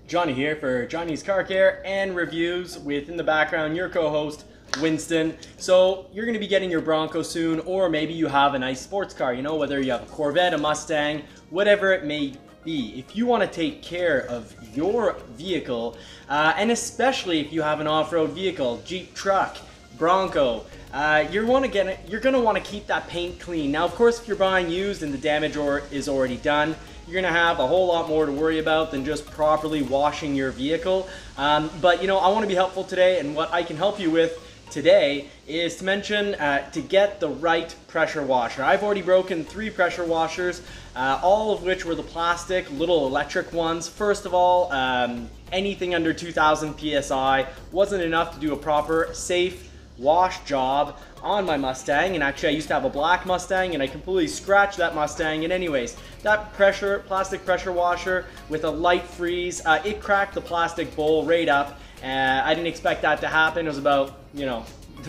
Johnny here for Johnny's Car Care and Reviews, with in the background your co-host Winston. So you're going to be getting your Bronco soon, or maybe you have a nice sports car, you know, whether you have a Corvette, a Mustang, whatever it may be. If you want to take care of your vehicle, and especially if you have an off-road vehicle, Jeep, truck, Bronco, you're going to want to keep that paint clean. Now, of course, if you're buying used and the damage is already done, you're going to have a whole lot more to worry about than just properly washing your vehicle. But you know, I want to be helpful today, and what I can help you with today is to mention to get the right pressure washer. I've already broken 3 pressure washers, all of which were the plastic little electric ones. First of all, anything under 2000 psi wasn't enough to do a proper safe wash job on my Mustang. And actually, I used to have a black Mustang and I completely scratched that Mustang. And anyways, that plastic pressure washer with a light freeze, it cracked the plastic bowl right up. I didn't expect that to happen. It was about, you know,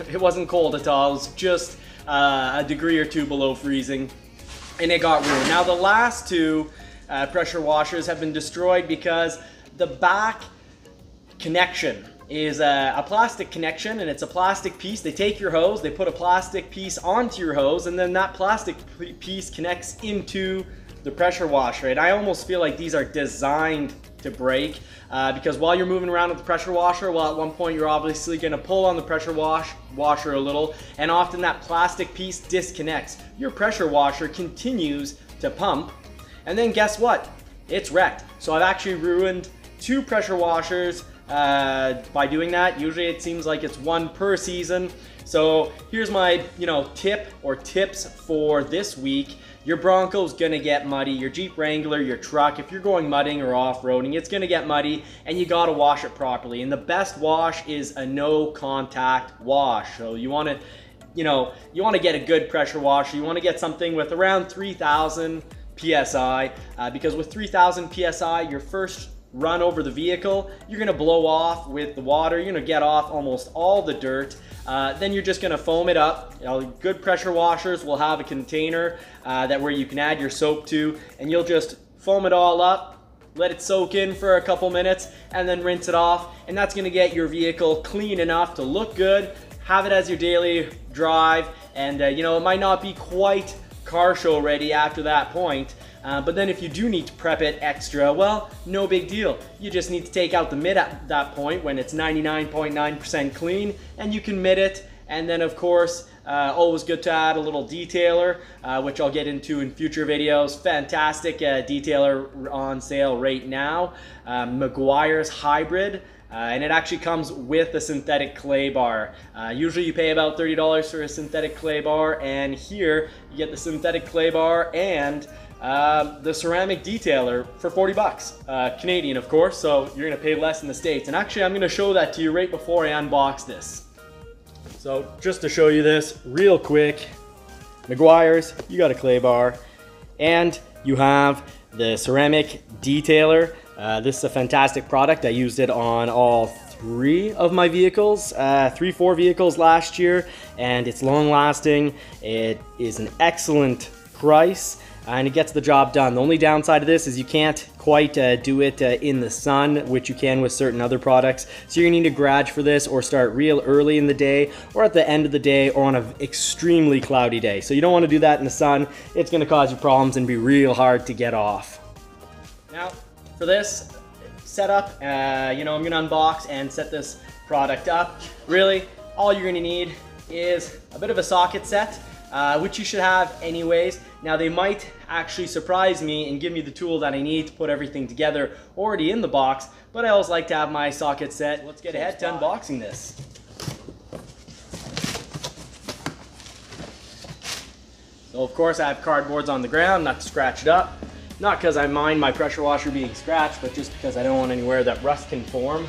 it wasn't cold at all. It was just a degree or 2 below freezing, and it got ruined. Now the last 2 pressure washers have been destroyed because the back connection is a plastic connection, and it's a plastic piece. They take your hose, they put a plastic piece onto your hose, and then that plastic piece connects into the pressure washer. And I almost feel like these are designed to break because while you're moving around with the pressure washer, well, at one point you're obviously going to pull on the pressure washer a little, and often that plastic piece disconnects. Your pressure washer continues to pump, and then guess what? It's wrecked. So I've actually ruined 2 pressure washers by doing that. Usually it seems like it's 1 per season. So here's my, tip or tips for this week. Your Bronco's gonna get muddy, your Jeep Wrangler, your truck, if you're going mudding or off-roading, it's gonna get muddy, and you gotta wash it properly. And the best wash is a no contact wash. So you wanna get a good pressure washer. You wanna get something with around 3000 PSI, because with 3000 PSI, your first run over the vehicle, you're gonna blow off with the water. You're gonna get off almost all the dirt. Then you're just gonna foam it up. Good pressure washers will have a container where you can add your soap to, and you'll just foam it all up, let it soak in for a couple minutes, and then rinse it off. And that's gonna get your vehicle clean enough to look good, have it as your daily drive, and it might not be quite car show ready after that point. But then if you do need to prep it extra, well, no big deal. You just need to take out the mitt at that point when it's 99.9% clean, and you can mitt it. And then of course, always good to add a little detailer, which I'll get into in future videos. Fantastic detailer on sale right now, Meguiar's Hybrid. And it actually comes with a synthetic clay bar. Usually you pay about $30 for a synthetic clay bar, and here you get the synthetic clay bar and the ceramic detailer for 40 bucks, Canadian of course, so you're gonna pay less in the States. And actually I'm gonna show that to you right before I unbox this. So just to show you this real quick, Meguiar's, you got a clay bar, and you have the ceramic detailer. This is a fantastic product. I used it on all 3 of my vehicles, 4 vehicles last year, and it's long lasting. It is an excellent price, and it gets the job done. The only downside of this is you can't quite do it in the sun, which you can with certain other products. So you're gonna need a garage for this, or start real early in the day, or at the end of the day, or on an extremely cloudy day. So you don't wanna do that in the sun. It's gonna cause you problems and be real hard to get off. Now, for this setup, I'm gonna unbox and set this product up. Really, all you're gonna need is a bit of a socket set, which you should have anyways. Now they might actually surprise me and give me the tool that I need to put everything together already in the box, but I always like to have my socket set. Let's get ahead to unboxing this. So of course I have cardboards on the ground, not to scratch it up. Not because I mind my pressure washer being scratched, but just because I don't want anywhere that rust can form.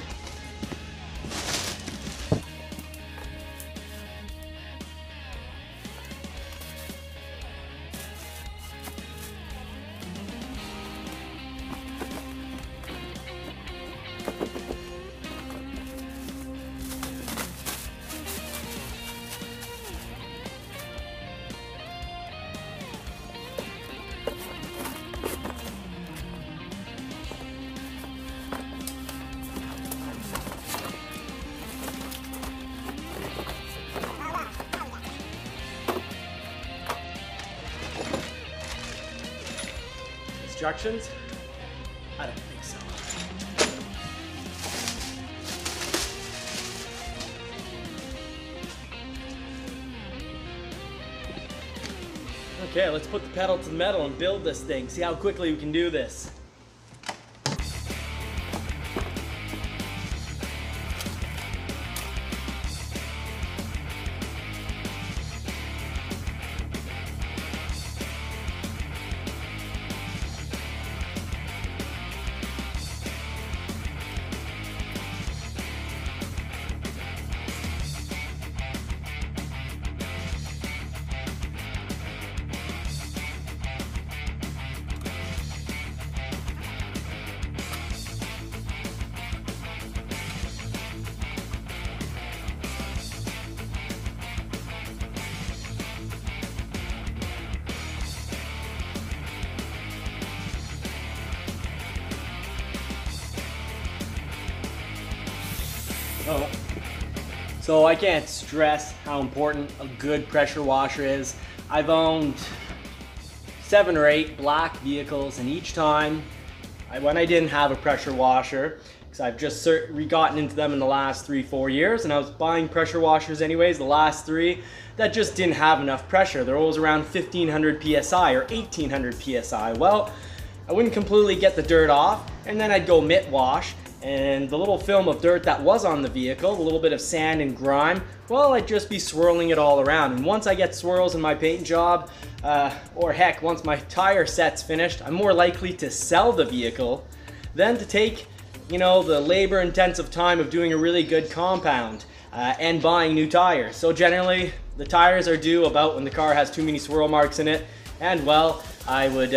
instructions? I don't think so. Okay, let's put the pedal to the metal and build this thing. See how quickly we can do this. So I can't stress how important a good pressure washer is. I've owned 7 or 8 black vehicles, and each time when I didn't have a pressure washer, because I've just gotten into them in the last 3-4 years, and I was buying pressure washers anyways, the last 3 that just didn't have enough pressure. They're always around 1500 psi or 1800 psi. Well, I wouldn't completely get the dirt off, and then I'd go mitt wash, and the little film of dirt that was on the vehicle, a little bit of sand and grime, well, I'd just be swirling it all around. And once I get swirls in my paint job, or heck, once my tire set's finished, I'm more likely to sell the vehicle than to take, you know, the labor-intensive time of doing a really good compound and buying new tires. So generally, the tires are due about when the car has too many swirl marks in it, and well, I would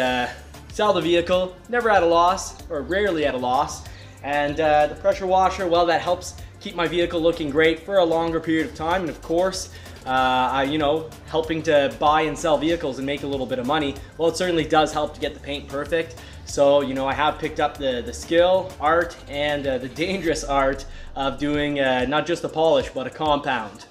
sell the vehicle, never at a loss, or rarely at a loss. And the pressure washer, well, that helps keep my vehicle looking great for a longer period of time. And of course, you know, helping to buy and sell vehicles and make a little bit of money, well, it certainly does help to get the paint perfect. So, you know, I have picked up the skill, art, and the dangerous art of doing not just a polish, but a compound.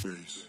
Peace.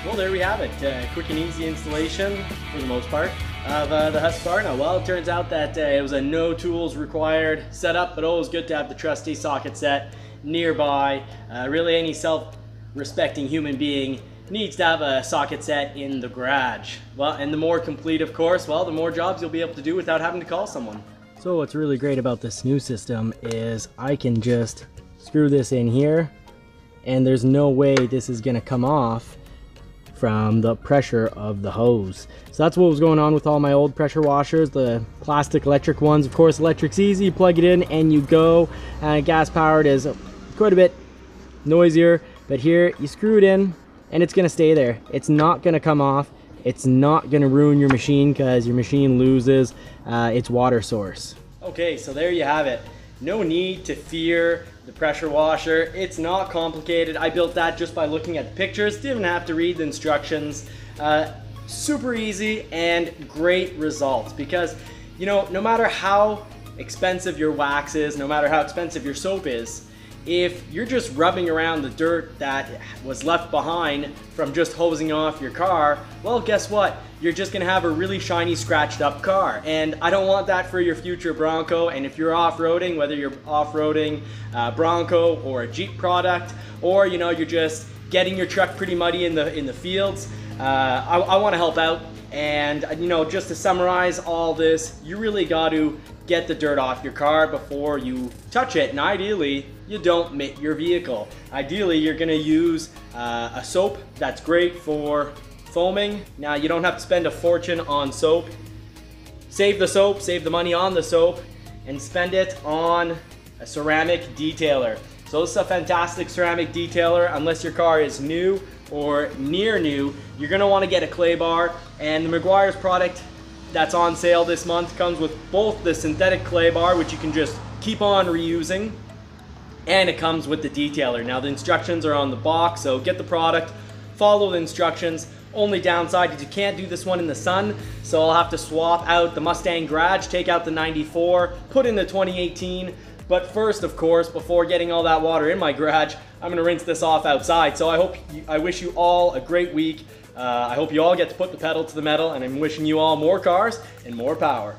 Well, there we have it. Quick and easy installation, for the most part, of the Husqvarna. Well, it turns out that it was a no tools required setup, but always good to have the trusty socket set nearby. Really, any self-respecting human being needs to have a socket set in the garage. Well, and the more complete, of course, well, the more jobs you'll be able to do without having to call someone. So what's really great about this new system is I can just screw this in here, and there's no way this is gonna come off from the pressure of the hose. So that's what was going on with all my old pressure washers, the plastic electric ones. Of course, electric's easy, you plug it in and you go. Gas powered is quite a bit noisier, but here you screw it in and it's gonna stay there. It's not gonna come off. It's not gonna ruin your machine because your machine loses its water source. Okay, so there you have it. No need to fear the pressure washer. It's not complicated. I built that just by looking at the pictures. Didn't have to read the instructions. Super easy and great results because, you know, no matter how expensive your wax is, no matter how expensive your soap is, if you're just rubbing around the dirt that was left behind from just hosing off your car, well, guess what? You're just gonna have a really shiny, scratched up car. And I don't want that for your future Bronco. And if you're off-roading, whether you're off-roading Bronco or a Jeep product, or you know, you're just getting your truck pretty muddy in the fields, I wanna help out. And you know, just to summarize all this, you really got to get the dirt off your car before you touch it. And ideally, you don't mitt your vehicle. Ideally, you're gonna use a soap that's great for foaming. Now, you don't have to spend a fortune on soap. Save the soap, save the money on the soap, and spend it on a ceramic detailer. So this is a fantastic ceramic detailer. Unless your car is new or near new, you're gonna wanna get a clay bar. And the Meguiar's product that's on sale this month comes with both the synthetic clay bar, which you can just keep on reusing, and it comes with the detailer. Now the instructions are on the box, so get the product, follow the instructions. Only downside is you can't do this one in the sun, so I'll have to swap out the Mustang Garage, take out the 94, put in the 2018. But first, of course, before getting all that water in my garage, I'm gonna rinse this off outside. So I wish you all a great week. I hope you all get to put the pedal to the metal, and I'm wishing you all more cars and more power.